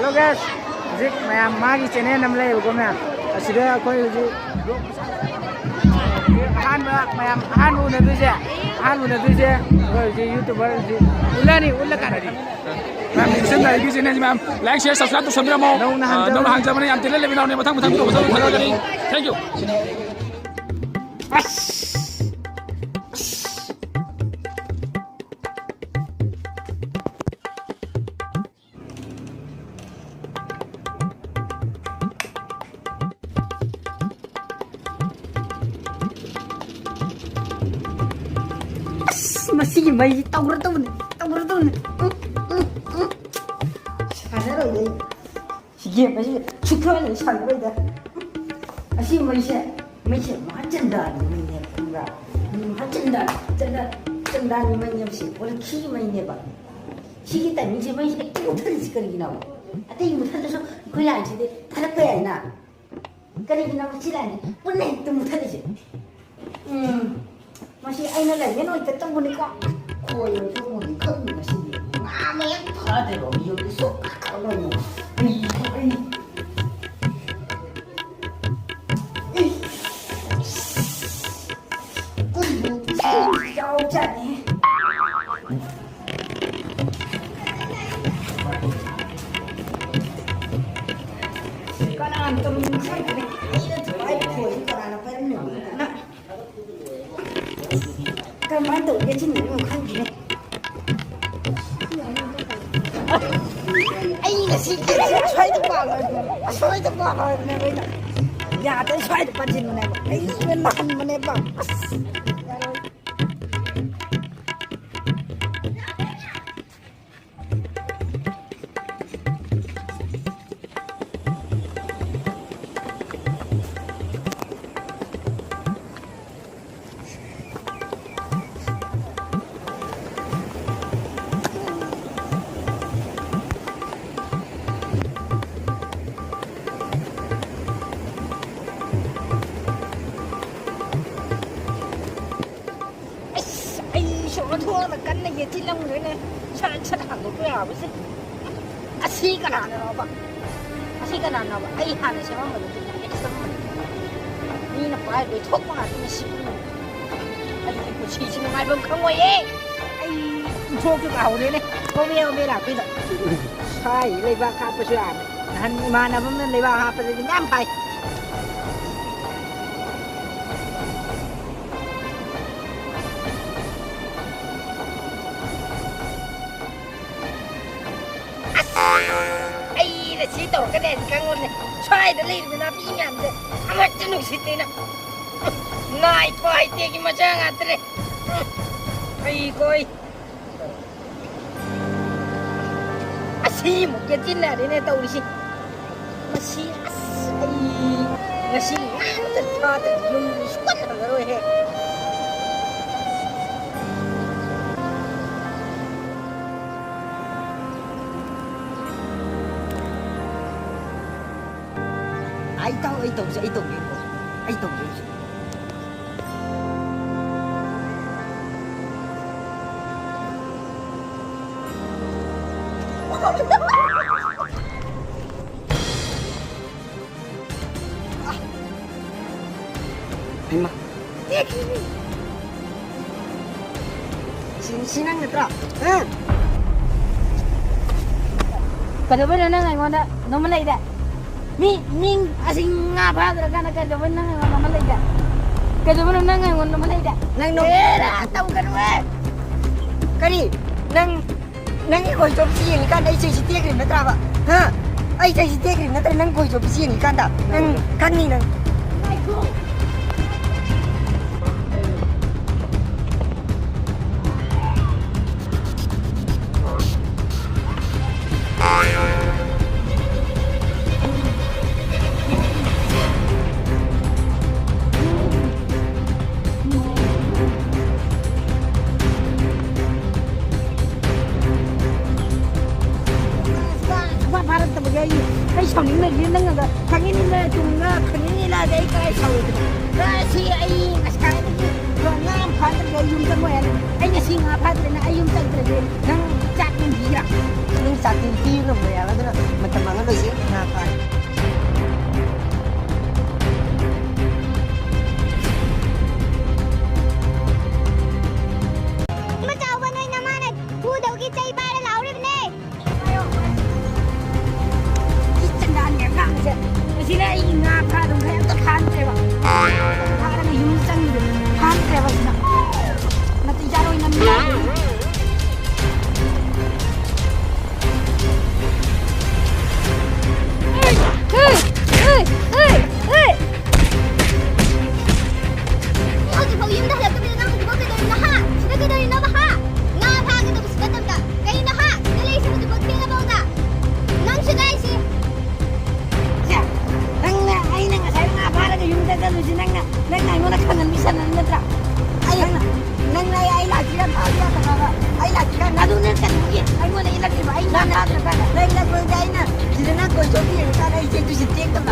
Hello guys, Zik mayam magi channel nam lay ko maya. Asida koi ji han mayam han una duje koi ji YouTuber ji ulani ulakana ji. Ma'am, xin chào quý channel ma'am. Like, share, subscribe to Samira Mo. Nông hàng Germany, am tele video này thang video của Thank you. Masih mày tao ra tao sana rồi sige mày chụp thôi là sana rồi đó asi mày sẽ hóa chân đàn mày nè không ra hóa chân đàn mày nhầm gì 원래 키 mày nè bà 키기 때문에 이제 mày sẽ tiêu thân gì cái gì nào à thế một thân là cái này thì thật là nè cái gì nào chỉ là vấn đề từ một thân gì masih aina lah, ni nak tetap boleh kau. Kau yang tu boleh kau ni masih ni. Mama yang pada lo, yo tu sok kalau ni. Jauh jadi. Kalau antum saya ni, ini tu baik kau, kalau anak perempuan ni, nak. Cái máy tự cái trên này mà không gì này anh là gì cái xoay được vào rồi này bây giờ nhà tới xoay được bao nhiêu này ấy bên mặt mà này bảo thua là cắn này cái chi lông đấy này chắc hẳn một cái nào vậy à xí cái nào nó bảo à xí cái nào nó bảo ai hẳn là sẽ mà mình cái sâm ni là phải để thuốc mà nó xí anh của chị chứ mai vẫn không ngoài ấy anh thuốc cái bảo đấy này có biết là bây giờ phải lấy ba khắp bây giờ hắn mà nó vẫn lấy ba khắp bây giờ nhắm phải chỉ tổ cái đèn căng luôn này xoay để lên nó bị nhảm rồi amat jenuh situ nak naik pahit dia macam ngatre ai koi asyik mungkin cina dia ni tahu di sini masih masih tertarik yung suka terlalu he ai tahu itu Emma sinang ngetra kada ba na ngai ngonda no malai da Ming asing ngapa terkena kerja benar nggak Malaysia kerja benar nggak Malaysia nang era tahu kan we kali nang ikut job sih ni kan ai sih tiga kali nak apa ha ai sih tiga kali nak nang ikut job sih ni kan dah nang kan ni nang cái sầu những người nó ngờ thằng ini là chúng nó thằng ini là cái sầu cái si ai cái rồi ngam phải cái dùng cái ngoài anh si ngam phải cái này dùng cái nang chat gì à nang chat gì nó mày là cái mà thằng ꯁꯤꯅ ꯑꯩꯒꯤ ꯉꯥ ꯐꯥꯗꯨꯝ ꯈꯔ ꯑꯝꯇ ꯐꯥꯟꯗ꯭ꯔꯦꯕ ꯐꯥꯔꯒ ꯌꯨꯝ ꯆꯪꯕꯗ ꯐꯥꯟꯗ꯭ꯔꯦꯕ ꯁꯤꯅ ꯅꯠꯇꯦ ꯌꯥꯔꯣꯏ ꯅꯝꯃꯤ hꯧꯖꯤꯛꯐꯥꯎ ꯌꯨꯝꯗ ꯍꯜꯂꯛꯇꯕꯤꯗ ꯅꯪ ꯍꯧꯖꯤꯛꯐꯥꯎ ꯀꯩꯗꯧꯔꯤꯅꯣ ꯍꯥ ꯁꯤꯗ ꯀꯩꯗꯧꯔꯤꯅꯣꯕ ꯍꯥ ꯉꯥ ꯐꯥꯒꯗꯕꯁꯨ ꯅꯠꯇꯕꯗ ꯀꯩꯅꯣ ꯍꯥ ꯁꯤꯗ ꯂꯩꯔꯤꯁꯦ ꯍꯧꯖꯤꯛꯐꯥꯎ ꯊꯦꯡꯉꯐꯥꯎꯗ ꯅꯪꯁꯨ ꯂꯥꯛꯏꯁꯤ ꯅꯪꯅ ꯑꯩꯅ ꯉꯁꯥꯏ ꯉꯥ ꯐꯥꯔꯒ ꯌꯨꯝꯗ ꯆꯠꯂꯨꯁꯤ ꯅꯪꯅ ꯑꯩꯉꯣꯟꯗ ꯈꯪꯍꯟꯕꯤꯁꯟꯅ ꯅꯠꯇ꯭ꯔꯥ ꯅꯪꯅ ꯑꯩ ꯂꯥꯛꯁꯤꯔ ꯐꯥꯕ ꯌꯥꯗꯕ ꯑꯩ ꯂꯥꯛꯁꯤꯔ ꯑꯗꯨꯅ ꯀꯩꯅꯣꯒꯤ ꯑꯩꯉꯣꯟꯗ ꯏꯜꯂꯛꯈꯤꯕ ꯑꯩ ꯉꯥ ꯐꯥꯗ꯭ꯔꯀꯥꯟꯗ ꯅꯪ ꯏꯜꯂꯛꯄꯗꯤ ꯑꯩꯅ ꯁꯤꯗ ꯅꯪ ꯀꯣꯏꯊꯣꯛꯄꯤꯔꯀꯥꯟꯗ ꯑꯩꯁꯦ ꯇꯨꯁꯤ ꯇꯦꯛꯇꯕ